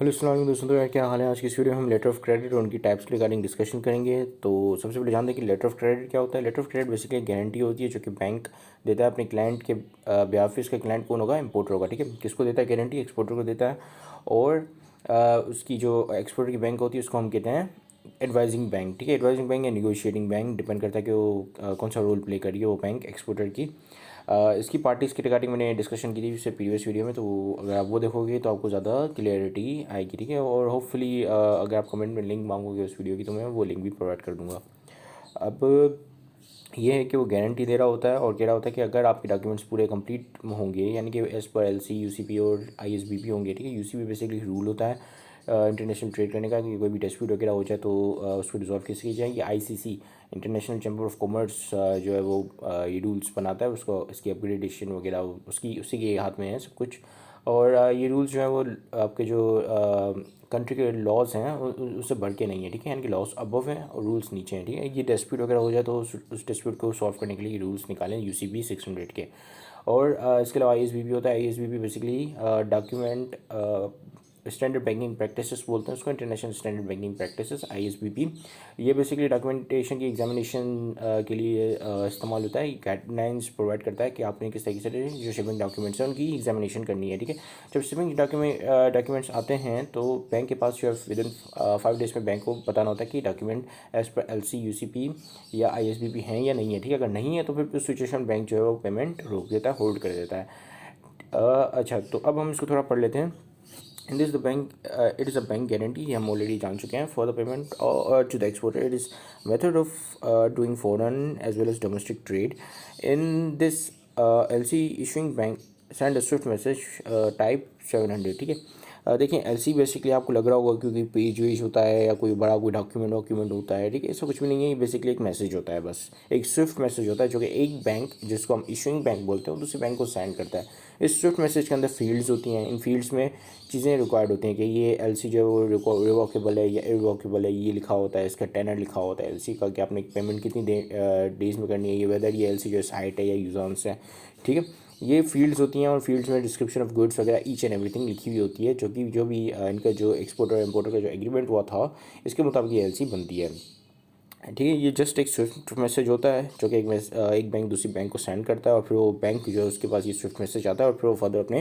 Hello अस्सलाम वालेकुम दोस्तों। तो यार क्या हाल है। आज की इस वीडियो में हम लेटर ऑफ क्रेडिट और उनकी टाइप्स के रिगार्डिंग डिस्कशन करेंगे। तो सबसे पहले जानते हैं कि लेटर ऑफ क्रेडिट क्या होता है। Letter of credit basically guarantee होती है जो कि बैंक देता है अपने क्लाइंट के ब्याह पे। इसका क्लाइंट कौन होगा? इंपोर्टर होगा। ठीक है, किसको देता है गारंटी? एक्सपोर्टर को देता है। और उसकी जो एक्सपोर्टर की बैंक होती है उसको हम कहते हैं एडवाइजिंग बैंक। ठीक है, एडवाइजिंग बैंक या निगोशिएटिंग बैंक, डिपेंड करता है कि वो कौन सा रोल प्ले करिए वो बैंक एक्सपोर्टर की। इसकी पार्टीज़ की रिगार्डिंग मैंने डिस्कशन की थी इससे प्रीवियस वीडियो में, तो अगर आप वो देखोगे तो आपको ज़्यादा क्लियरिटी आएगी। ठीक है, और होपफुली अगर आप कमेंट में लिंक मांगोगे उस वीडियो की तो मैं वो लिंक भी प्रोवाइड कर दूँगा। अब ये है कि वो गारंटी दे रहा होता है और कह रहा होता है कि अगर आपके डॉक्यूमेंट्स पूरे कंप्लीट होंगे, यानी कि एज़ पर एलसी, यूसीपी और आईएसबीपी होंगे। ठीक है, यूसीपी बेसिकली रूल होता है इंटरनेशनल ट्रेड करने का कि कोई भी डिस्प्यूट वगैरह हो जाए तो उसको रिजॉल्व कैसे की जाए। ये ICC international chamber of commerce जो है वो ये रूल्स बनाता है, उसको इसकी अपग्रेडेशन वगैरह उसकी उसी के हाथ में है सब कुछ। और ये रूल्स जो है वो आपके जो कंट्री के लॉज हैं उससे बढ़ के नहीं है। ठीक है, यानी कि लॉज अबव हैं और रूल्स नीचे हैं। ठीक है, ये डिस्प्यूट वगैरह हो जाए तो उस डिस्प्यूट को सॉल्व करने के लिए रूल्स निकालें यूसीबी 600 के। और इसके अलावा आईएसबीपी होता है। ISBP basically document standard banking practices बोलते हैं उसको, international standard banking practices ISBP. ये बेसिकली डॉक्यूमेंटेशन की एग्जामिनेशन के लिए इस्तेमाल होता है। गाइडलाइंस प्रोवाइड करता है कि आपने किस तरीके से जो शिपिंग डॉक्यूमेंट्स हैं उनकी एग्जामिनेशन करनी है। ठीक है, जब शिपिंग डॉक्यूमेंट्स आते हैं तो बैंक के पास जो है विद इन 5 डेज़ में बैंक को बताना होता है कि document as per LC, UCP या आईएसबीपी हैं या नहीं है। ठीक है, अगर नहीं है तो फिर उस सिचुएशन बैंक जो है वो पेमेंट रोक देता है, होल्ड कर देता है। अच्छा, तो अब हम इसको थोड़ा पढ़ लेते हैं। In this the bank it is a bank guarantee, ये हम ऑलरेडी जान चुके हैं। For the payment to the exporter it is method of doing foreign as well as domestic trade. In this LC issuing bank send a swift message type 700। ठीक है, देखिए LC basically आपको लग रहा होगा क्योंकि पेज वेज होता है या कोई बड़ा कोई डॉक्यूमेंट होता है। ठीक है, ऐसा कुछ भी नहीं है। ये बेसिकली एक मैसेज होता है, बस एक स्विफ्ट मैसेज होता है जो कि एक बैंक जिसको हम इशूइंग बैंक बोलते हैं दूसरे बैंक को सेंड करता है। इस स्विफ्ट मैसेज के अंदर फील्ड्स होती हैं। इन फील्ड्स में चीज़ें रिक्वायर्ड होती हैं कि ये एलसी जो है वो रिवॉकेबल है या इररिवॉकेबल है। ये लिखा होता है, इसका टेनर लिखा होता है एलसी का कि आपने पेमेंट कितनी डेज में करनी है, ये वेदर ये एलसी जो है साइट है या यूजॉन्स है। ठीक है, ये फील्ड्स होती हैं और फील्ड्स में डिस्क्रिप्शन ऑफ गुड्स वगैरह ईच एंड एवरीथिंग लिखी हुई होती है, जो भी इनका जो एक्सपोर्टर इम्पोर्टर का जो एग्रीमेंट हुआ था इसके मुताबिक ये एलसी बनती है। ठीक है, ये जस्ट एक स्विफ्ट मैसेज होता है जो कि एक बैंक दूसरी बैंक को सेंड करता है और फिर वो बैंक जो है उसके पास ये स्विफ्ट मैसेज आता है और फिर वो फर्दर अपने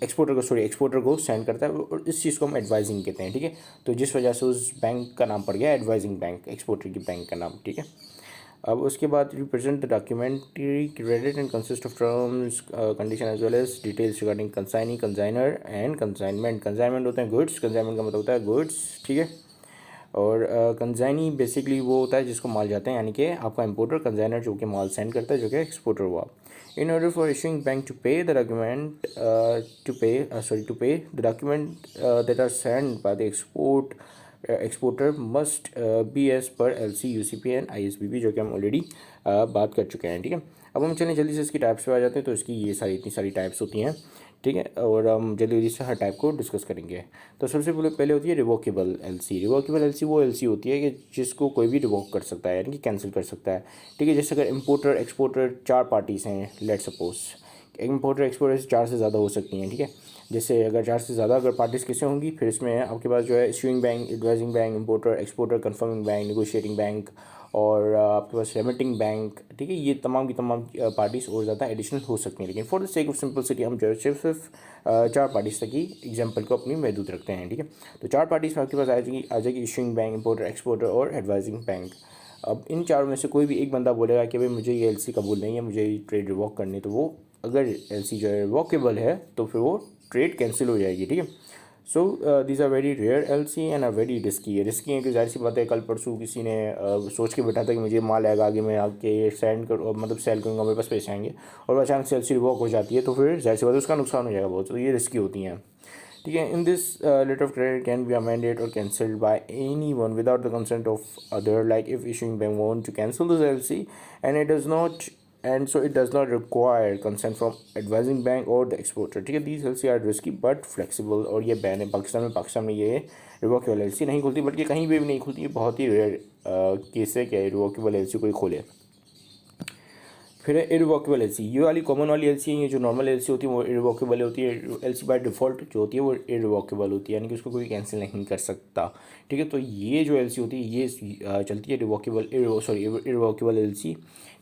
एक्सपोर्टर को सेंड करता है और इस चीज़ को हम एडवाइजिंग कहते हैं। ठीक है, तो जिस वजह से उस बैंक का नाम पड़ गया एडवाइजिंग बैंक, एक्सपोर्टर की बैंक का नाम। ठीक है, अब उसके बाद represent the documentary credit and consist of terms condition as well as details regarding consignee, consigner and consignment. Consignment होते हैं गुड्स, कंसाइनमेंट का मतलब होता है गुड्स। ठीक है, और कंजाइनी बेसिकली वो होता है जिसको माल जाते हैं, यानी कि आपका इंपोर्टर कंजाइनर जो कि माल सेंड करता है जो कि एक्सपोर्टर हुआ। In order for issuing bank to pay the document to pay the document that are send by the exporter must be as per LC, UCP and ISBP, जो कि हम ऑलरेडी बात कर चुके हैं। ठीक है, अब हम चलें जल्दी से इसकी टाइप्स पे आ जाते हैं। तो इसकी ये सारी इतनी सारी टाइप्स होती हैं। ठीक है, और हम जल्दी जल्दी से हर टाइप को डिस्कस करेंगे। तो सबसे पहले होती है रिवोकेबल एलसी। रिवोकेबल एलसी वो एलसी होती है कि जिसको कोई भी रिवोक कर सकता है, यानी कि कैंसिल कर सकता है। ठीक है, जैसे अगर इंपोर्टर एक्सपोर्टर 4 पार्टीज़ हैं, लेट सपोज इंपोर्टर एक्सपोर्टर 4 से ज़्यादा हो सकती हैं। ठीक है, जैसे अगर 4 से ज़्यादा अगर पार्टीज़ किसे होंगी फिर इसमें आपके पास जो है issuing bank, advising bank, importer exporter, confirming bank, negotiating bank और आपके पास रेमिटिंग बैंक। ठीक है, ये तमाम की तमाम पार्टीज़ और ज़्यादा एडिशनल हो सकती हैं, लेकिन for the sake of simplicity हम जो है सिर्फ 4 पार्टीज़ तक ही एग्जाम्पल को अपनी महदूद रखते हैं। ठीक है, तो 4 पार्टीज़ में आपके पास आ जाएगी इशूइंग बैंक, इंपोर्टर, एक्सपोर्टर और एडवाइजिंग बैंक। अब इन चारों में से कोई भी एक बंदा बोलेगा कि भाई मुझे ये एलसी कबूल नहीं है, मुझे ये ट्रेड रिवॉक करनी है, तो वो अगर एलसी जो है रिवॉकेबल है तो फिर वो ट्रेड कैंसिल हो जाएगी। ठीक है, so these are very rare LC and are very risky. Risky है कि जाहिर सी बात है कल परसों किसी ने सोच के बैठा था कि मुझे माल आएगा, आगे मैं आके सेंड कर मतलब सेल करूँगा, मेरे पास पैसे आएंगे, और अचानक से एलसी रिवॉक हो जाती है तो फिर जाहिर सी बात है उसका नुकसान हो जाएगा बहुत। तो ये रिस्की होती हैं। ठीक है, in this letter of credit can be amended और cancelled by any one without the consent of other, like if issuing bank want to cancel this LC and it does not and so it does not require consent from advising bank or the exporter. ठीक है, these LC are risky but flexible और ये ban है पाकिस्तान में ये revocable LC नहीं खुलती, बल्कि कहीं भी नहीं खुलती। ये बहुत ही रेयर केस है कि रिवोकेबल एलसी कोई खोले। फिर है इरवोकेबल एलसी, ये वाली कॉमन वाली एलसी है, ये जो नॉर्मल एलसी होती है वो इरवोकेबल होती है। एलसी बाय डिफ़ॉल्ट जो होती है वो इरवोकेबल होती है, यानी कि उसको कोई कैंसिल नहीं कर सकता, ठीक है। तो ये जो एलसी होती है ये चलती है इरवोकेबल एलसी,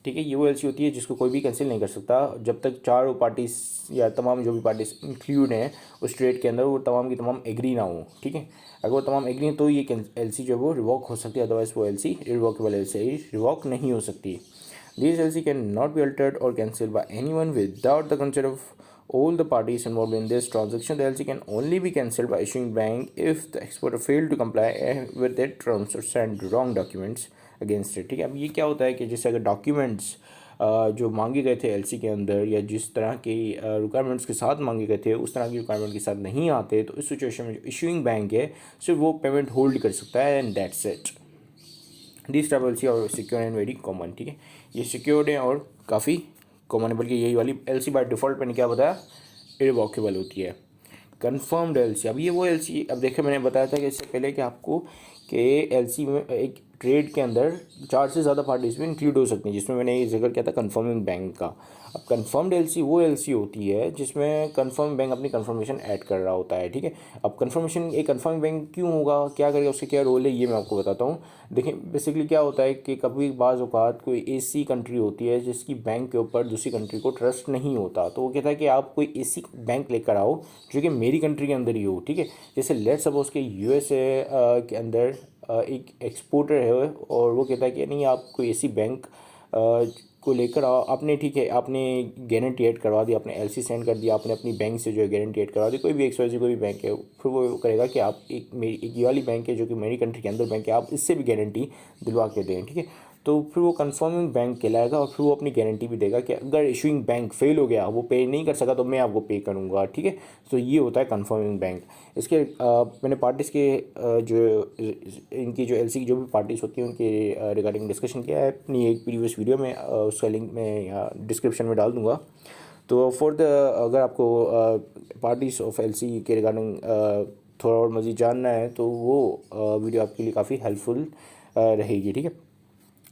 ठीक है। ये वो एलसी होती है जिसको कोई भी कैंसिल नहीं कर सकता जब तक चारों पार्टीज या तमाम जो भी पार्टीज इंक्लूड हैं उस ट्रेड के अंदर वो तमाम की तमाम एग्री ना हो, ठीक है। अगर वो तमाम एग्री हैं तो ये एलसी जो है वो रिवॉक हो सकती है, अदरवाइज वो एलसी इरवोकेबल एलसी रिवॉक नहीं हो सकती। This LC cannot be altered or cancelled by anyone without the consent of all the parties involved in this transaction. The LC can only be cancelled by issuing bank if the exporter failed to comply with their terms or send wrong documents against it, ठीक है। अब ये क्या होता है कि जैसे अगर डॉक्यूमेंट्स जो मांगे गए थे एलसी के अंदर या जिस तरह की रिक्वायरमेंट्स के साथ मांगे गए थे उस तरह की रिक्वायरमेंट के साथ नहीं आते, तो इस सिचुएशन में जो इशूइंग बैंक है सिर्फ वो पेमेंट होल्ड कर सकता है, and that's it. This type L C और सिक्योर एंड वेरी कॉमन, ठीक है। ये सिक्योर्ड है और काफ़ी कॉमन है, बल्कि यही वाली एल सी बाय डिफ़ॉल्ट मैंने क्या बताया इरवॉकेबल होती है। कन्फर्म्ड एल सी, अब ये वो एल सी, अब देखिए मैंने बताया था कि इससे पहले कि आपको कि एल सी में एक ट्रेड के अंदर 4 से ज़्यादा पार्टीज भी इंक्लूड हो सकती हैं, जिसमें मैंने ये जिक्र किया था कन्फर्मिंग बैंक का। अब कन्फर्म्ड एलसी वो एलसी होती है जिसमें कन्फर्म बैंक अपनी कन्फर्मेशन ऐड कर रहा होता है, ठीक है। अब कन्फर्मेशन एक कन्फर्म बैंक क्यों होगा, क्या करेगा, उसके क्या रोल है, ये मैं आपको बताता हूँ। देखिए बेसिकली क्या होता है कि कभी बाज़ औक़ात कोई ऐसी कंट्री होती है जिसकी बैंक के ऊपर दूसरी कंट्री को ट्रस्ट नहीं होता, तो वो कहता है कि आप कोई ऐसी बैंक लेकर आओ जो कि मेरी कंट्री के अंदर ही हो, ठीक है। जैसे लेट सपोज के यूएसए के अंदर एक एक्सपोर्टर है और वो कहता है कि नहीं आप कोई ऐसी बैंक को लेकर आओ, आपने ठीक है आपने गारंटी ऐड करवा दी, आपने एलसी सेंड कर दिया, आपने अपनी बैंक से जो है गारंटी ऐड करवा दी, कोई भी एक्सवाइज़ेड कोई भी बैंक है, फिर वो करेगा कि आप एक ये वाली बैंक है जो कि मेरी कंट्री के अंदर बैंक है, आप इससे भी गारंटी दिलवा के दें, ठीक है। तो फिर वो कंफर्मिंग बैंक कहलाएगा और फिर वो अपनी गारंटी भी देगा कि अगर इशूइंग बैंक फेल हो गया, वो पे नहीं कर सका, तो मैं आपको पे करूँगा, ठीक है। तो ये होता है कंफर्मिंग बैंक। इसके मैंने पार्टीज़ के जो इनकी जो एलसी की जो भी पार्टीज़ होती हैं उनके रिगार्डिंग डिस्कशन किया है अपनी एक प्रीवियस वीडियो में, उसका लिंक मैं यहाँ डिस्क्रिप्शन में डाल दूँगा। तो फॉर द अगर आपको पार्टीज़ ऑफ एलसी के रिगार्डिंग थोड़ा और मज़ीद जानना है तो वो वीडियो आपके लिए काफ़ी हेल्पफुल रहेगी, ठीक है।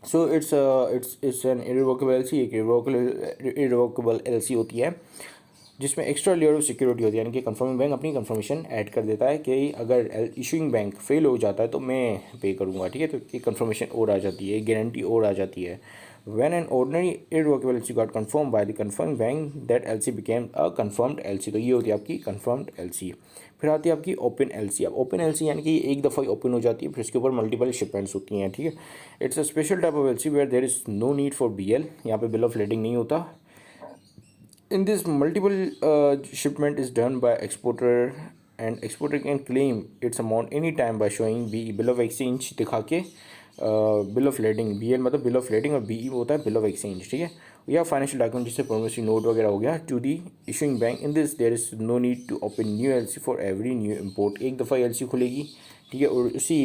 सो इट्स एन इरवोकेबल एलसी, एक इरवोकेबल एलसी होती है जिसमें एक्स्ट्रा लेयर ऑफ सिक्योरिटी होती है, यानी कि कंफर्मिंग बैंक अपनी कंफर्मेशन ऐड कर देता है कि अगर इशूइंग बैंक फेल हो जाता है तो मैं पे करूँगा, ठीक है। तो एक कंफर्मेशन और आ जाती है, एक गारंटी और आ जाती है। When an ordinary irrevocable LC got confirmed by the confirming bank, that LC became a confirmed LC। तो ये होती है आपकी confirmed LC। फिर आती है आपकी ओपन LC। अब ओपन LC यानी कि एक दफ़ा ओपन हो जाती है, फिर इसके ऊपर मल्टीपल शिपमेंट्स होती हैं, ठीक है। It's a special type of LC where there is no need for BL, यहाँ पे बिल ऑफ लेडिंग नहीं होता। In this, multiple shipment is done by exporter and exporter can claim its amount any time by showing BE bill of exchange दिखा के bill of lading, BL मतलब bill of lading और BE होता है bill of exchange, ठीक है। या financial document जिससे प्रोमिसरी नोट वगैरह हो गया to the issuing bank. In this there is no need to open new LC for every new import. एक दफ़ा LC खुलेगी, ठीक है, और उसी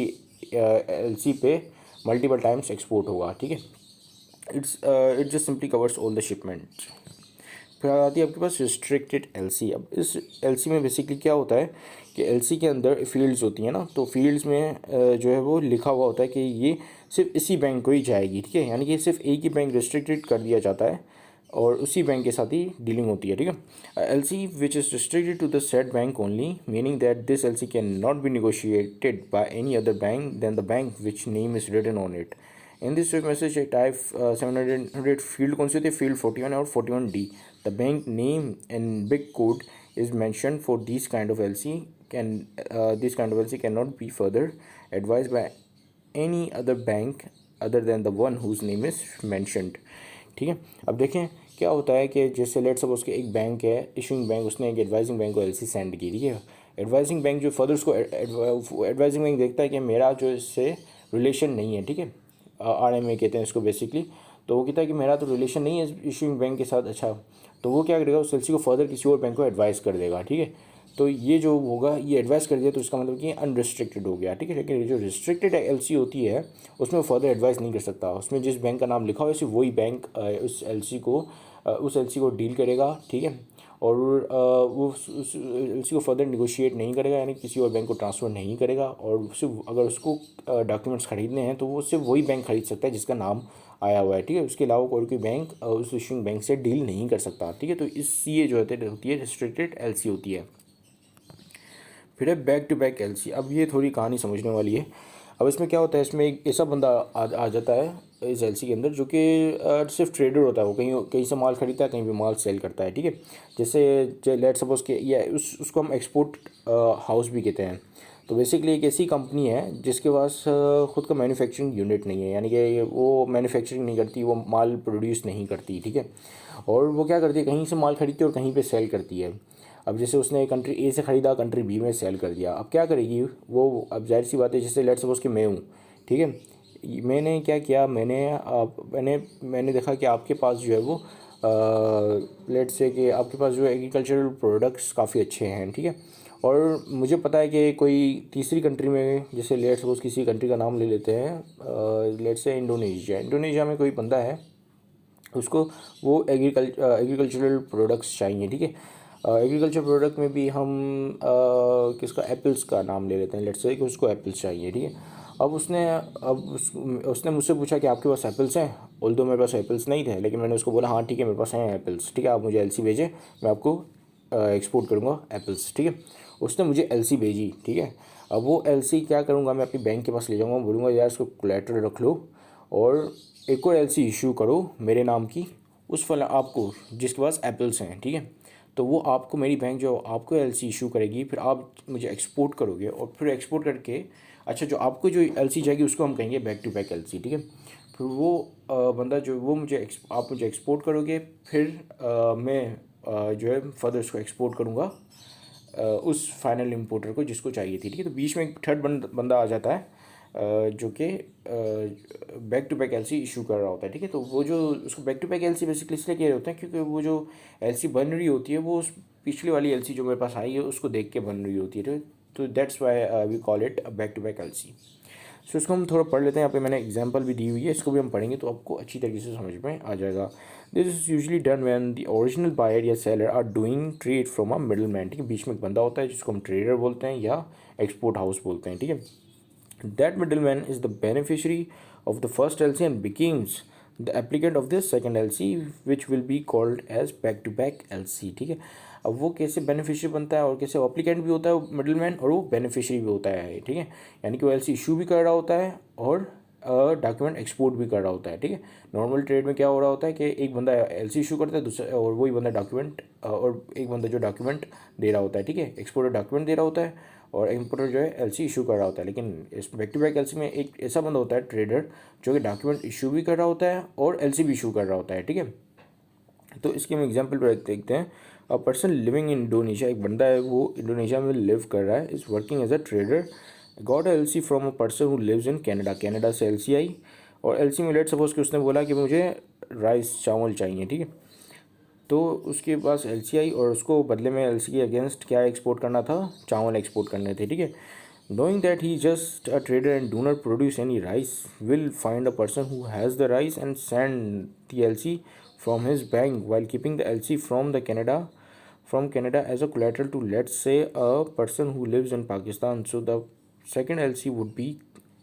LC पे मल्टीपल टाइम्स एक्सपोर्ट होगा, ठीक है। It just simply covers all the shipment. फिर आती है आपके पास रिस्ट्रिक्टेड एलसी। अब इस एलसी में बेसिकली क्या होता है कि एलसी के अंदर फील्ड्स होती हैं ना, तो फील्ड्स में जो है वो लिखा हुआ होता है कि ये सिर्फ इसी बैंक को ही जाएगी, ठीक है। यानी कि सिर्फ एक ही बैंक रिस्ट्रिक्टेड कर दिया जाता है और उसी बैंक के साथ ही डीलिंग होती है, ठीक है। LC which is restricted to the set bank only, meaning that this LC can not be negotiated by any other bank than the bank which name is written on it. In this swift message type 700 field कौन सी होती है, field 41 और 41D। The bank name and big code is mention for this kind of LC can not be further advise by any other bank other than the one whose name is mentioned, ठीक है। अब देखें क्या होता है कि जैसे let suppose के एक बैंक है इशूइंग बैंक, उसने एक एडवाइजिंग बैंक को LC सेंड की, ठीक है। एडवाइजिंग बैंक जो फर्दर उसको एडवाइजिंग बैंक देखता है कि मेरा जो इससे रिलेशन नहीं है, ठीक है, RMA कहते हैं इसको बेसिकली। तो वो कहता है कि मेरा तो रिलेशन नहीं है इशूइंग बैंक के साथ, अच्छा, तो वो क्या करेगा उस LC को फर्दर किसी और बैंक को एडवाइस कर देगा, ठीक है। तो ये जो होगा ये एडवाइस कर दिया तो इसका मतलब कि अनरिस्ट्रिक्टेड हो गया, ठीक है। लेकिन जो रिस्ट्रिक्टेड LC होती है उसमें वो फर्दर एडवाइस नहीं कर सकता, उसमें जिस बैंक का नाम लिखा हो सिर्फ वही बैंक उस LC को डील करेगा, ठीक है। और वो उस LC को फर्दर निगोशिएट नहीं करेगा, यानी किसी और बैंक को ट्रांसफ़र नहीं करेगा। और सिर्फ अगर उसको डॉक्यूमेंट्स ख़रीदने हैं तो वो सिर्फ वही बैंक ख़रीद सकता है जिसका नाम आया हुआ है, ठीक है। उसके अलावा कोई कोई बैंक उस इशूइंग बैंक से डील नहीं कर सकता, ठीक है। तो ये जो होती है रिस्ट्रिक्टेड एलसी होती है। फिर है बैक टू बैक एलसी। अब ये थोड़ी कहानी समझने वाली है। अब इसमें क्या होता है, इसमें एक ऐसा बंदा आ जाता है इस एलसी के अंदर जो कि सिर्फ ट्रेडर होता है। वो कहीं कहीं से माल खरीदता है, कहीं पे माल सेल करता है, ठीक है। जैसे लेट सपोज के या उसको हम एक्सपोर्ट हाउस भी कहते हैं। तो बेसिकली एक ऐसी कंपनी है जिसके पास खुद का मैन्युफैक्चरिंग यूनिट नहीं है, यानी कि वो मैन्युफैक्चरिंग नहीं करती, वो माल प्रोड्यूस नहीं करती, ठीक है। और वो क्या करती है, कहीं से माल खरीदती है और कहीं पे सेल करती है। अब जैसे उसने कंट्री ए से ख़रीदा, कंट्री बी में सेल कर दिया, अब क्या करेगी वो। अब जाहिर सी बात है, जैसे लेट सपोज कि मैं हूँ, ठीक है। मैंने क्या किया, मैंने देखा कि आपके पास जो है वो लेट से कि आपके पास जो एग्रीकल्चरल प्रोडक्ट्स काफ़ी अच्छे हैं, ठीक है। और मुझे पता है कि कोई तीसरी कंट्री में, जैसे लेट सपोज किसी कंट्री का नाम ले लेते हैं, लेट से इंडोनेशिया में कोई बंदा है, उसको वो एग्रीकल्चरल प्रोडक्ट्स चाहिए, ठीक है। एग्रीकल्चर प्रोडक्ट में भी हम किसका एप्पल्स का नाम ले लेते हैं, लेट्स से कि उसको एप्पल्स चाहिए, ठीक है। उसने मुझसे पूछा कि आपके पास एप्पल्स हैं। ऑल्दो मेरे पास एप्पल्स नहीं थे, लेकिन मैंने उसको बोला हाँ ठीक है मेरे पास हैं एप्पल्स, ठीक है, आप मुझे एलसी भेजें, मैं आपको एक्सपोर्ट करूँगा एप्पल्स, ठीक है। उसने मुझे एलसी भेजी, ठीक है। अब वो एलसी क्या करूँगा, मैं अपनी बैंक के पास ले जाऊँगा, बोलूँगा यार इसको कोलैटरल रख लो और एक और एलसी इशू करो मेरे नाम की उस फला आपको जिसके पास एप्पल्स हैं, ठीक है। तो वो आपको, मेरी बैंक जो आपको एलसी इशू करेगी, फिर आप मुझे एक्सपोर्ट करोगे और फिर एक्सपोर्ट करके, अच्छा जो आपको जो एलसी जाएगी उसको हम कहेंगे बैक टू बैक एलसी, ठीक है। फिर वो बंदा जो वो आप मुझे एक्सपोर्ट करोगे, फिर मैं जो है फर्दर उसको एक्सपोर्ट करूँगा उस फाइनल इम्पोर्टर को जिसको चाहिए थी, ठीक है। तो बीच में एक थर्ड बंदा आ जाता है जो कि back to back LC issue कर रहा होता है, ठीक है। तो वो जो उसको back to back LC basically इसलिए कह रहे होते हैं क्योंकि वो जो एलसी बन रही होती है वो उस पिछली वाली एलसी जो मेरे पास आई है उसको देख के बन रही होती है। तो that's why we call it back to back LC. So इसको हम थोड़ा पढ़ लेते हैं। यहाँ पे मैंने एग्जांपल भी दी हुई है, इसको भी हम पढ़ेंगे तो आपको अच्छी तरीके से समझ में आ जाएगा। This is usually done when the original buyer या seller are doing trade from a middle man, ठीक है। बीच में एक बंदा होता है जिसको हम ट्रेडर बोलते हैं या एक्सपोर्ट हाउस बोलते हैं, ठीक है। That middleman is the beneficiary of the first LC and becomes the applicant of the second LC which will be called as back to back LC, ठीक है। अब वो कैसे बेनिफिशियरी बनता है और कैसे एप्लीकेंट भी होता है वो मिडलमैन और वो बेनिफिशियरी भी होता है, ठीक है। यानी कि वो एलसी इशू भी कर रहा होता है और डॉक्यूमेंट एक्सपोर्ट भी कर रहा होता है, ठीक है। नॉर्मल ट्रेड में क्या हो रहा होता है कि एक बंदा एलसी इशू करता है, दूसरा और वही बंदा डॉक्यूमेंट, और एक बंदा जो डॉक्यूमेंट दे रहा होता है, ठीक है। एक्सपोर्टर डॉक्यूमेंट दे रहा होता है और इम्पोर्टर जो है एलसी इशू कर रहा होता है। लेकिन इस बैक टू बैक एलसी में एक ऐसा बंदा होता है ट्रेडर जो कि डॉक्यूमेंट इशू भी कर रहा होता है और एलसी भी इशू कर रहा होता है, ठीक है। तो इसके हम एग्जांपल पर देखते हैं। A person living in Indonesia, एक बंदा है वो इंडोनेशिया में लिव कर रहा है, is working as a trader, got a LC from a person who lives in Canada. Canada से एलसी आई और एलसी में लेट सपोज कि उसने बोला कि मुझे राइस चावल चाहिए, ठीक है। तो उसके पास एलसी आई और उसको बदले में एलसी के अगेंस्ट क्या एक्सपोर्ट करना था, चावल एक्सपोर्ट करने थे, ठीक है। Knowing that he is just a trader and do not produce any rice, will find a person who has the rice and send the LC from his bank while keeping the LC from Canada as a collateral to, let's say, a person who lives in Pakistan. So the second LC would be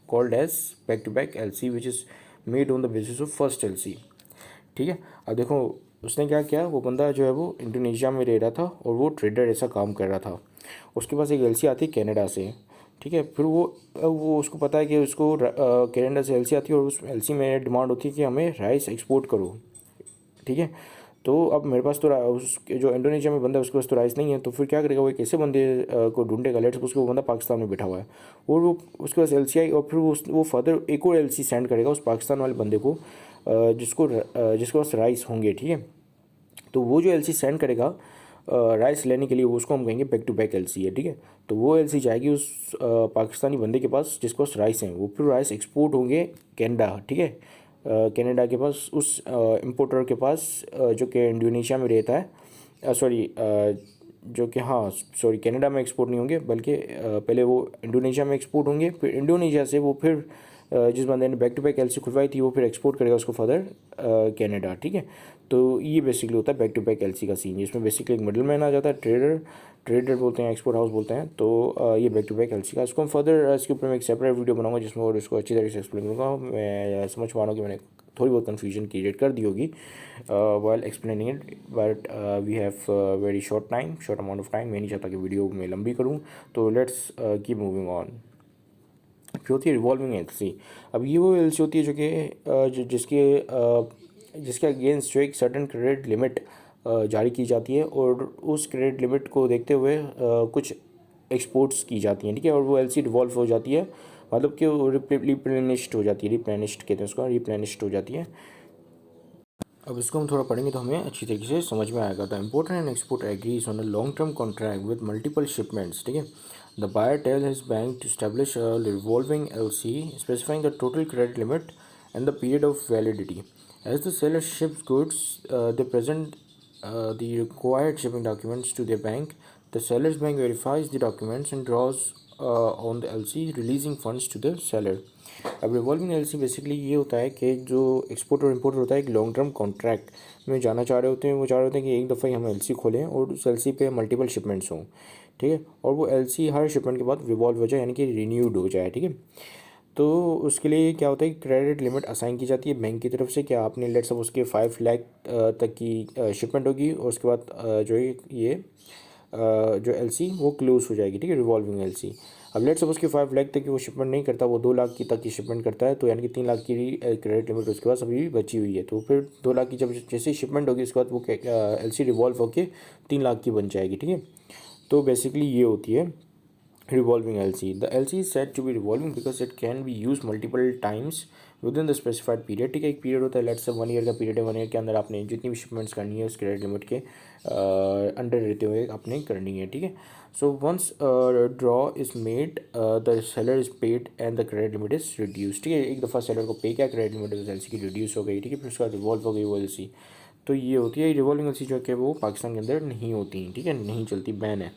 called as back to back LC, which is made on the basis of first LC, ठीक है। अब देखो उसने क्या किया, वो बंदा जो है वो इंडोनेशिया में रह रहा था और वो ट्रेडर ऐसा काम कर रहा था। उसके पास एक एलसी आती है कनाडा से, ठीक है। फिर वो उसको पता है कि उसको कनाडा से एलसी आती है और उस एलसी में डिमांड होती है कि हमें राइस एक्सपोर्ट करो, ठीक है। तो अब मेरे पास तो उसके जो इंडोनेशिया में बंदा है उसके पास तो राइस नहीं है, तो फिर क्या करेगा वो, एक ऐसे बंदे को ढूंढेगा, लेट्स उसको वो बंदा पाकिस्तान में बैठा हुआ है और वो उसके पास एलसी आई और फिर वो फर्दर एक और एलसी सेंड करेगा उस पाकिस्तान वाले बंदे को जिसके पास राइस होंगे, ठीक है। तो वो जो एलसी सेंड करेगा राइस लेने के लिए, वो उसको हम कहेंगे बैक टू बैक एलसी है, ठीक है। तो वो एलसी जाएगी उस पाकिस्तानी बंदे के पास जिसके पास राइस हैं, वो फिर राइस एक्सपोर्ट होंगे कनाडा, ठीक है। कनाडा के पास उस इम्पोर्टर के पास जो कि इंडोनेशिया में रहता है, सॉरी जो कि हाँ सॉरी कनाडा में एक्सपोर्ट नहीं होंगे बल्कि पहले वो इंडोनेशिया में एक्सपोर्ट होंगे, फिर इंडोनेशिया से वो फिर जिस बंदे ने बैक टू बैक एलसी खुलवाई थी वो फिर एक्सपोर्ट करेगा उसको फर्दर कनाडा, ठीक है। तो ये बेसिकली होता है बैक टू बैक एलसी का सीन, जिसमें बेसिकली एक मिडल मैन आ जाता है, ट्रेडर बोलते हैं, एक्सपोर्ट हाउस बोलते हैं। तो ये बैक टू बैक एलसी का, इसको हम फर्दर इसके ऊपर मैं एक सेपरेट वीडियो बनाऊंगा जिसमें और इसको अच्छी तरीके से एक्सप्लेन करूँगा। मैं समझ पा रहा हूँ कि मैंने थोड़ी बहुत कन्फ्यूजन क्रिएट कर दी होगी while explaining it, but we have very short amount of time. मैं नहीं चाहता कि वीडियो में लंबी करूँ, तो लेट्स कीप मूविंग ऑन। फिर होती है रिवॉल्विंग एलसी। अब ये वो एलसी होती है जो कि जिसके अगेंस्ट जो एक सर्टन क्रेडिट लिमिट जारी की जाती है, और उस क्रेडिट लिमिट को देखते हुए कुछ एक्सपोर्ट्स की जाती हैं, ठीक है। और वो एलसी रिवॉल्व हो जाती है, मतलब कि वो रिप्लेनिश्ड हो जाती है, रिप्लेनिश्ड कहते हैं उसको, रिप्लेनिश्ड हो जाती है। अब इसको हम थोड़ा पढ़ेंगे तो हमें अच्छी तरीके से समझ में आएगा। The importer and export agrees on a long term contract with multiple shipments, ठीक है। The buyer tell his bank to establish a revolving LC specifying the total credit limit and the period of validity. As the seller ships goods they present the required shipping documents to their bank. The seller's bank verifies the documents and draws on the LC, releasing funds to the seller. अब revolving LC basically ये होता है कि जो export और importer होता है एक लॉन्ग टर्म कॉन्ट्रैक्ट में जाना चाह रहे होते हैं, वो चाह रहे होते हैं कि एक दफ़ा ही हम एलसी खोलें और उस एलसी पे मल्टीपल शिपमेंट्स हों, ठीक है। और वो एलसी हर शिपमेंट के बाद रिवॉल्व हो जाए, यानी कि रीन्यूड हो जाए, ठीक है। तो उसके लिए क्या होता है कि क्रेडिट लिमिट असाइन की जाती है बैंक की तरफ से, कि आपने लेट सपोज के 5 लाख तक की शिपमेंट होगी, और उसके बाद जो है ये जो एलसी वो क्लोज हो जाएगी, ठीक है, रिवॉल्विंग एलसी। अब लेट सपोज कि 5 लाख तक की वो शिपमेंट नहीं करता, वो 2 लाख की तक की शिपमेंट करता है, तो यानी कि 3 लाख की क्रेडिट लिमिट उसके पास अभी भी बची हुई है। तो फिर 2 लाख की जब जैसे शिपमेंट होगी उसके बाद वो एलसी रिवॉल्व होकर 3 लाख की बन जाएगी, ठीक है। तो बेसिकली ये होती है revolving LC. The LC is said to be revolving because it can be used multiple times within the specified period, ठीक है। एक पीरियड होता है, लेट्स से 1 ईयर का पीरियड है, 1 ईयर के अंदर आपने जितनी भी शिपमेंट्स करनी है उस क्रेडिट लिमिट के अंडर रहते हुए आपने करनी है, ठीक है। So once draw is made the seller is paid and the credit limit is reduce, ठीक है। एक दफ़ा सेलर को पे किया, क्रेडिट लिमिट उस एल सी की रिड्यूस हो गई, ठीक है, फिर उसके बाद रिवॉल्व हो गई वो एल सी। तो ये होती है रिवॉल्विंग एल सी, जो कि वो पाकिस्तान के अंदर नहीं होती, ठीक है, नहीं चलती, बैन है।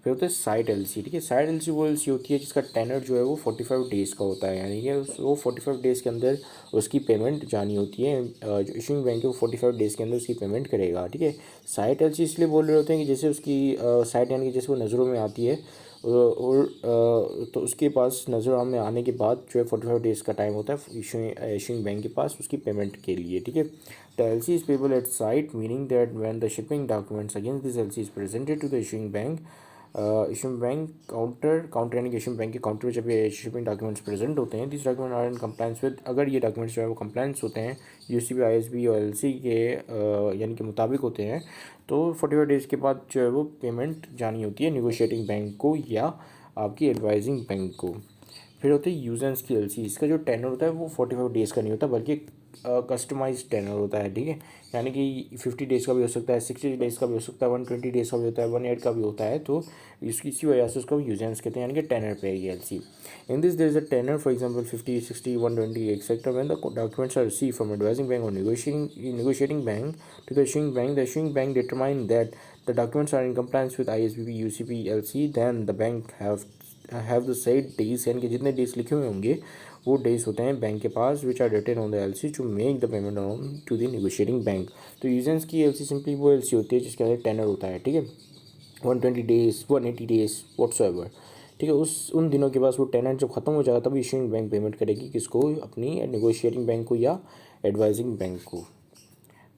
फिर होता है साइड एलसी, ठीक है। साइड एलसी वो एलसी होती है जिसका टेनर जो है वो 45 डेज़ का होता है, यानी कि वो 45 डेज़ के अंदर उसकी पेमेंट जानी होती है। जो इशूइंग बैंक है वो 45 डेज़ के अंदर उसकी पेमेंट करेगा, ठीक है। साइड एलसी इसलिए बोल रहे होते हैं कि जैसे उसकी साइड यानी कि जैसे वो नज़रों में आती है, और तो उसके पास नज़रों में आने के बाद जो है 45 डेज़ का टाइम होता है इशूइंग बैंक के पास उसकी पेमेंट के लिए, ठीक है। The LC is payable at sight, meaning that when the shipping documents against this LC is presented to the issuing bank, issuing bank counter यानी कि इशूइंग बैंक के काउंटर में जब ये शिपिंग डॉक्यूमेंट्स प्रेजेंट होते हैं, this document are in compliance with, अगर ये डॉक्यूमेंट्स जो है वो कंप्लायंस होते हैं यूसीबी आईएसबी और एलसी के यानी कि मुताबिक होते हैं, तो 45 डेज़ के बाद जो है वो पेमेंट जानी होती है निगोशिएटिंग बैंक को या आपकी एडवाइजिंग बैंक को। फिर होती है यूजेंस की एलसी। इसका जो टेनर होता है वो 45 डेज़ का नहीं होता, बल्कि कस्टमाइज टेनर होता है, ठीक है। यानी कि 50 डेज़ का भी हो सकता है, 60 डेज़ का भी हो सकता है, 120 डेज़ का भी होता है, 1 ईयर का भी होता है। तो इसी वजह से उसको यूजेंस कहते हैं, यानी कि टेनर पे है LC. In this there is a tenor, for example 50, 60, 120 etcetera. When the documents are received from advising bank और negotiating bank to the issuing bank determine that the documents are in compliance with ISBB UCP LC, then the bank have the said days, यानी कि जितने days लिखे हुए होंगे वो days होते हैं बैंक के पास, which are written on the LC to make the payment on to the negotiating bank. तो यूजेंस की एलसी सिंपली वो एलसी होती है जिसके अंदर टेनर होता है, ठीक है, 120 डेज, 180 डेज व्हाट्सएवर, ठीक है। उन दिनों के बाद वो टेनर जब खत्म हो जाएगा तब इशूइंग बैंक पेमेंट करेगी किसको, अपनी नेगोशिएटिंग बैंक को या एडवाइजिंग बैंक को।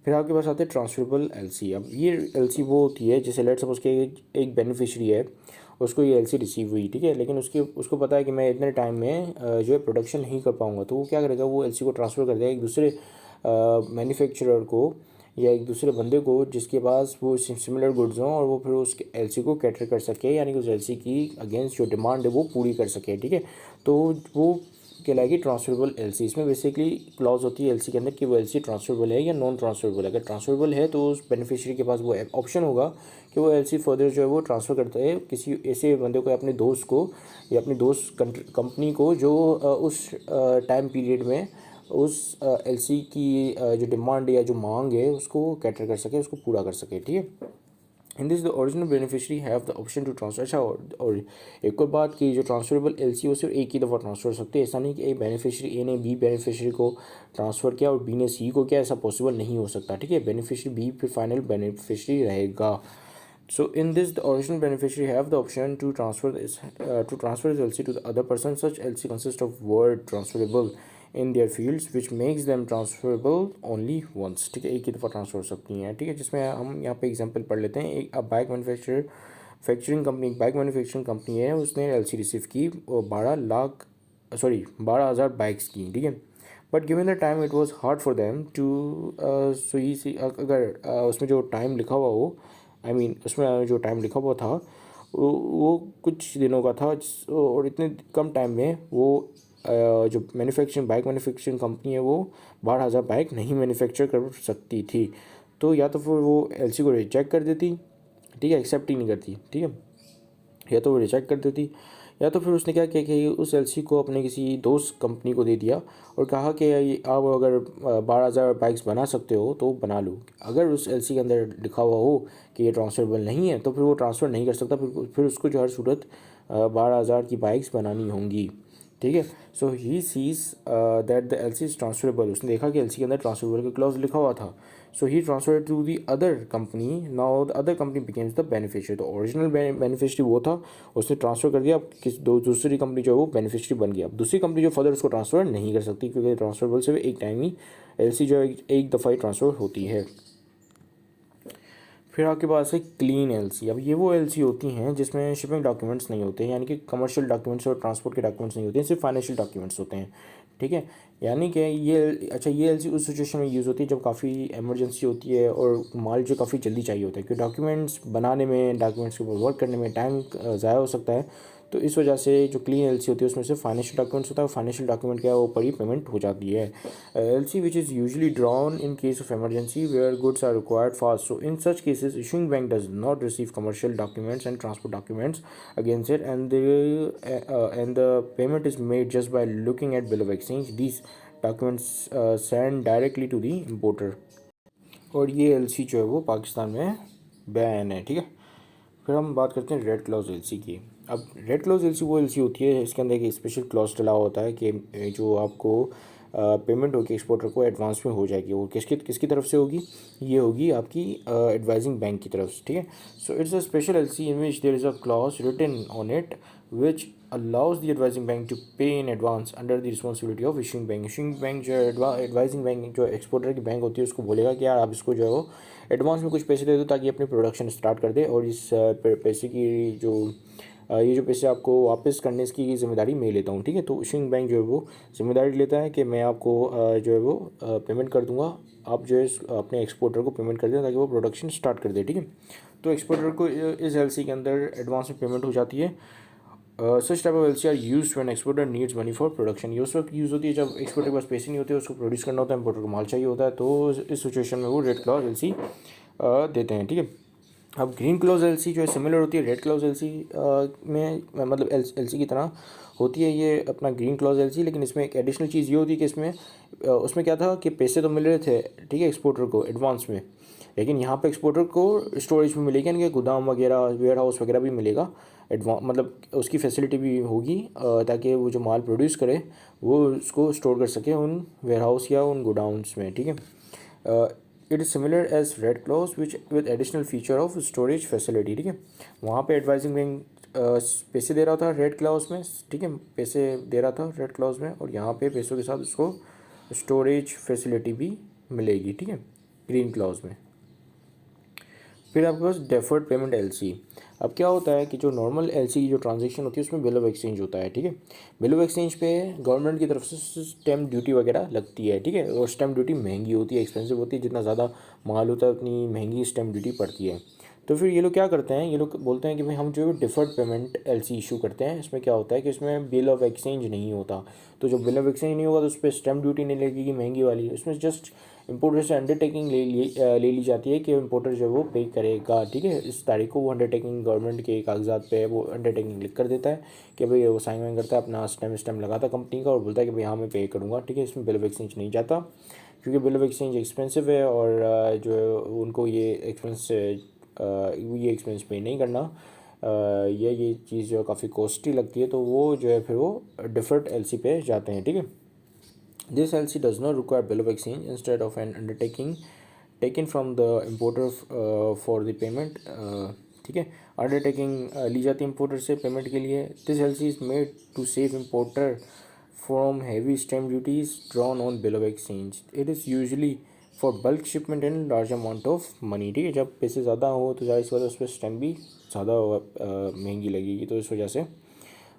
फिर आपके पास आते हैं ट्रांसफरेबल एलसी। अब ये एलसी वो होती है जैसे लेट सपोज के एक बेनिफिशियरी है, उसको ये एलसी रिसीव हुई, ठीक है, लेकिन उसको पता है कि मैं इतने टाइम में जो है प्रोडक्शन नहीं कर पाऊँगा, तो वो क्या करेगा, वो एलसी को ट्रांसफ़र कर देगा एक दूसरे मैन्युफैक्चरर को या एक दूसरे बंदे को जिसके पास वो सिमिलर गुड्स हों, और वो फिर उस एलसी को कैटर कर सके, यानी कि उस एलसी की अगेंस्ट जो डिमांड है वो पूरी कर सके, ठीक है। तो वो कहलाएगी ट्रांसफरेबल एलसी। इसमें बेसिकली क्लॉज होती है एलसी के अंदर कि वो एलसी ट्रांसफरेबल है या नॉन ट्रांसफरेबल है। अगर ट्रांसफरेबल है तो उस बेनिफिशियरी के पास वो ऑप्शन होगा कि वो एलसी फर्दर जो है वो ट्रांसफ़र करता है किसी ऐसे बंदे को या अपने दोस्त को या अपनी दोस्त कंपनी को जो उस टाइम पीरियड में उस एलसी की जो डिमांड या जो मांग है उसको कैटर कर सके, उसको पूरा कर सके, ठीक है। In this the original beneficiary have the option to transfer. अच्छा, और एक और बात कि जो ट्रांसफरेबल एलसी वो सिर्फ एक ही दफ़ा ट्रांसफर हो सकती है। ऐसा नहीं कि ए बेनिफिशरी ए ने बी बेनिफिशरी को ट्रांसफ़र किया और बी ने सी को किया, ऐसा पॉसिबल नहीं हो सकता। ठीक है, बेनिफिशरी बी फिर फाइनल बेनिफिशरी रहेगा। So in this, the original beneficiary have the option to transfer his LC to the other person. Such LC consists of word transferable in their fields, which makes them transferable only once. ठीक है, एक ही दफ़ा transfer हो सकती हैं। ठीक है, जिसमें हम यहाँ पे एग्जांपल पढ़ लेते हैं। एक bike manufacturing company, bike manufacturing company है, उसने LC रिसीव की और 12,000 बाइक्स की। ठीक है, but given the time it was hard for them to अगर उसमें जो टाइम लिखा हुआ हो, उसमें जो टाइम लिखा हुआ था वो कुछ दिनों का था, और इतने कम टाइम में वो जो बाइक मैन्युफैक्चरिंग कंपनी है वो 12,000 बाइक नहीं मैन्युफैक्चर कर सकती थी। तो या तो फिर वो एलसी को रिजेक्ट कर देती, ठीक है, एक्सेप्ट ही नहीं करती। ठीक है, या तो वो रिजेक्ट कर देती, या तो फिर उसने क्या किया कि उस एलसी को अपने किसी दोस्त कंपनी को दे दिया और कहा कि आप अगर 12,000 बाइक्स बना सकते हो तो बना लो। अगर उस एलसी के अंदर लिखा हुआ हो कि ये ट्रांसफरेबल नहीं है तो फिर वो ट्रांसफ़र नहीं कर सकता, फिर उसको जो हर सूरत 12,000 की बाइक्स बनानी होंगी। ठीक है, so he sees that the L C is transferable. उसने देखा कि एल सी के अंदर ट्रांसफरेबल का क्लॉज लिखा हुआ था। So he transfer to the other company. Now the other company becomes the beneficiary. तो ओरिजिनल बेनिफिशियरी वो था, उसने ट्रांसफ़र कर दिया। अब दूसरी कंपनी जो है वो बेनिफिशियरी बन गया। अब दूसरी कंपनी जो फर्दर उसको ट्रांसफ़र नहीं कर सकती, क्योंकि ट्रांसफरेबल से एक टाइम ही एल सी जो है एक दफ़ा ही ट्रांसफ़र होती है। फिर आपके पास है क्लीन एलसी। अब ये वो एलसी होती हैं जिसमें शिपिंग डॉक्यूमेंट्स नहीं होते हैं, यानी कि कमर्शियल डॉक्यूमेंट्स और ट्रांसपोर्ट के डॉक्यूमेंट्स नहीं होते हैं, सिर्फ फाइनेंशियल डॉक्यूमेंट्स होते हैं। ठीक है, यानी कि ये एलसी उस सिचुएशन में यूज़ होती है जब काफ़ी इमरजेंसी होती है और माल जो काफ़ी जल्दी चाहिए होता है, क्योंकि डॉक्यूमेंट्स बनाने में, डॉक्यूमेंट्स के ऊपर वर्क करने में टाइम ज़ाया हो सकता है। तो इस वजह से जो क्लीन एलसी होती है उसमें सिर्फ फाइनेंशियल डॉक्यूमेंट्स होता है, और फाइनेंशियल डॉक्यूमेंट क्या है, वो पर ही पेमेंट हो जाती है। LC which is usually drawn in case of emergency where goods are required fast. So in such cases, issuing bank does not receive commercial documents and transport documents against it, and the payment is made just by looking at bill of exchange. These documents send directly to the importer. और ये LC जो है वो पाकिस्तान में ban है। ठीक है, फिर हम बात करते हैं रेड क्लॉज एलसी की। अब रेड क्लॉज एलसी वो एलसी होती है इसके अंदर एक स्पेशल क्लॉज डला होता है कि जो आपको पेमेंट होगी एक्सपोर्टर को एडवांस में हो जाएगी। वो किसकी किसकी तरफ से होगी? ये होगी आपकी एडवाइजिंग बैंक की तरफ से। ठीक है, so it's a special LC in which there is a clause written on it which allows the advising bank to pay in advance under the responsibility of issuing bank. Issuing bank जो advising bank जो exporter की bank होती है उसको बोलेगा कि यार आप इसको जो है वो एडवांस में कुछ पैसे दे दो ताकि अपनी प्रोडक्शन स्टार्ट कर दे, और इस पैसे की जो ये जो पैसे आपको वापस करने की ज़िम्मेदारी मैं लेता हूँ। ठीक है, तो इशूइंग बैंक जो है वो ज़िम्मेदारी लेता है कि मैं आपको जो है वो पेमेंट कर दूंगा, आप जो है अपने एक्सपोर्टर को पेमेंट कर दें ताकि वो प्रोडक्शन स्टार्ट कर दे। ठीक है, तो एक्सपोर्टर को इस एलसी के अंदर एडवांस में पेमेंट हो जाती है। Such type of LC are use when exporter needs money for production. ये उस वक्त यूज़ होती है जब एक्सपोर्टर के पास पैसे नहीं होते, उसको प्रोड्यूस करना होता है, इंपोर्टर को माल चाहिए होता है, तो इस सिचुएशन में वो रेड क्लॉज एलसी देते हैं। ठीक है, अब ग्रीन क्लॉज एलसी जो है सिमिलर होती है रेड क्लॉज एलसी में, मतलब एलसी की तरह होती है ये अपना ग्रीन क्लॉज एलसी, लेकिन इसमें एक एडिशनल चीज़ ये होती है कि इसमें उसमें क्या था कि पैसे तो मिल रहे थे, ठीक है, एक्सपोर्टर को एडवांस में, लेकिन यहाँ पे एक्सपोर्टर को स्टोरेज भी मिलेगी, यानी कि गोदाम वगैरह वेयर हाउस वगैरह भी मिलेगा, मतलब उसकी फैसिलिटी भी होगी ताकि वो जो माल प्रोड्यूस करे वो उसको स्टोर कर सके उन वेयर हाउस या उन गोडाउंस में। ठीक है, it is similar as red clause which with additional feature of storage facility. ठीक है, वहाँ पे एडवाइजिंग बैंक पैसे दे रहा था रेड क्लॉज में, ठीक है, पैसे दे रहा था रेड क्लॉज में, और यहाँ पे पैसों के साथ उसको स्टोरेज फैसिलिटी भी मिलेगी। ठीक है, ग्रीन क्लॉज में। फिर आपके पास डेफर्ड पेमेंट एलसी। अब क्या होता है कि जो नॉर्मल एलसी की जो ट्रांजैक्शन होती है उसमें बिल ऑफ एक्सचेंज होता है। ठीक है, बिल ऑफ एक्सचेंज पे गवर्नमेंट की तरफ से स्टैम्प ड्यूटी वगैरह लगती है। ठीक है, और स्टैम्प ड्यूटी महंगी होती है, एक्सपेंसिव होती है, जितना ज़्यादा माल होता है उतनी महंगी स्टैम्प ड्यूटी पड़ती है। तो फिर ये लोग क्या करते हैं, ये लोग बोलते हैं कि भाई हम जो है डिफ़र्ड पेमेंट एलसी इशू करते हैं। इसमें क्या होता है कि इसमें बिल ऑफ एक्सचेंज नहीं होता, तो जो बिल ऑफ एक्सचेंज नहीं होगा तो उस पर स्टैम्प ड्यूटी नहीं लगेगी महंगी वाली, उसमें जस्ट इंपोर्टर से अंडरटेकिंग ले ली जाती है कि इंपोर्टर जो वो पे करेगा। ठीक है, इस तारीख को वो अंडरटेकिंग गवर्नमेंट के कागजात पे वो अंडरटेकिंग लिख कर देता है कि भाई वो साइन वाइन करता है, अपना स्टैम्प लगाता है कंपनी का और बोलता है कि भाई हाँ मैं पे करूँगा। ठीक है, इसमें बिल ऑफ एक्सचेंज नहीं जाता, क्योंकि बिल ऑफ एक्सचेंज एक्सपेंसिव है और जो है उनको ये एक्सपेंस ये एक्सपेंस पे नहीं करना, ये चीज़ जो काफ़ी कॉस्टली लगती है, तो वो जो है फिर वो डिफर्ड एलसी पे जाते हैं, ठीक है। This LC does not require bill of exchange instead of N undertaking taken from the importer for the payment, ठीक है। अंडरटेकिंग ली जाती है इम्पोर्टर से पेमेंट के लिए। This LC is made to save importer from heavy stamp duties drawn on bill of exchange. It is usually for bulk shipment in large amount of money, ठीक है। जब पैसे ज़्यादा हो तो ज़्यादा इस वजह उस पर स्टैम्प भी ज़्यादा महंगी लगेगी, तो इस वजह से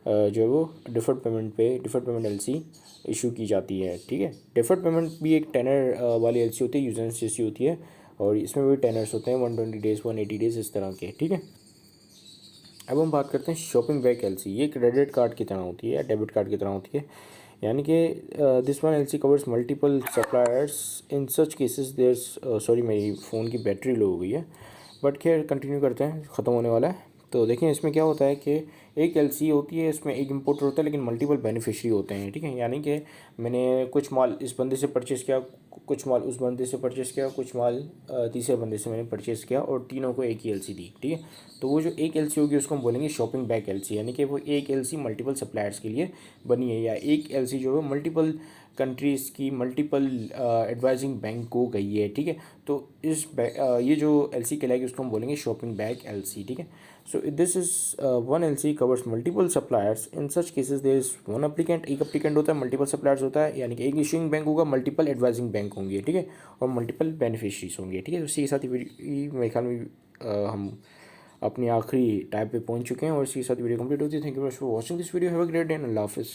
जो है वो डिफर्ड पेमेंट एलसी इशू की जाती है, ठीक है। डिफर्ड पेमेंट भी एक टेनर वाली एलसी होती है, यूजेंस जैसी होती है, और इसमें भी टेनर्स होते हैं 120 डेज़ 180 डेज़ इस तरह के, ठीक है। अब हम बात करते हैं शॉपिंग बैक एलसी। ये क्रेडिट कार्ड की तरह होती है या डेबिट कार्ड की तरह होती है, यानी कि this one LC covers multiple suppliers in such cases there's, sorry मेरी फ़ोन की बैटरी लो हो गई है, बट खैर कंटिन्यू करते हैं, ख़त्म होने वाला है। तो देखिए इसमें क्या होता है कि एक एलसी होती है, इसमें एक इम्पोर्टर होता है लेकिन मल्टीपल बेनिफिशरी होते हैं, ठीक है। यानी कि मैंने कुछ माल इस बंदे से परचेज़ किया, कुछ माल उस बंदे से परचेज़ किया, कुछ माल तीसरे बंदे से मैंने परचेज़ किया, और तीनों को एक ही एलसी दी, ठीक है। तो वो जो एक एलसी होगी उसको हम बोलेंगे शॉपिंग बैक एलसी, यानी कि वो एक एलसी मल्टीपल सप्लायर्स के लिए बनी है, या एक एलसी जो है मल्टीपल कंट्रीज़ की मल्टीपल एडवाइजिंग बैंक को गई है, ठीक है। तो ये जो एलसी कहलाएगी उसको हम बोलेंगे शॉपिंग बैक एलसी, ठीक है। So this is one LC covers multiple suppliers in such cases there is one applicant, एक अप्लीकेंट होता है, मल्टीपल सप्लायर्स होता है, यानी कि एक इशूइंग बैंक होगा, मल्टीपल एडवाइजिंग बैंक होंगे, ठीक है, और मल्टीपल बेनिफिशरीज होंगे, ठीक है। तो इसी के साथ मेरे ख्याल में हम अपनी आखिरी टाइप पे पहुंच चुके हैं, और इसी के साथ वीडियो कंप्लीट होती है। Thank you for watching this video, have a great day and अल्लाह हाफिज़।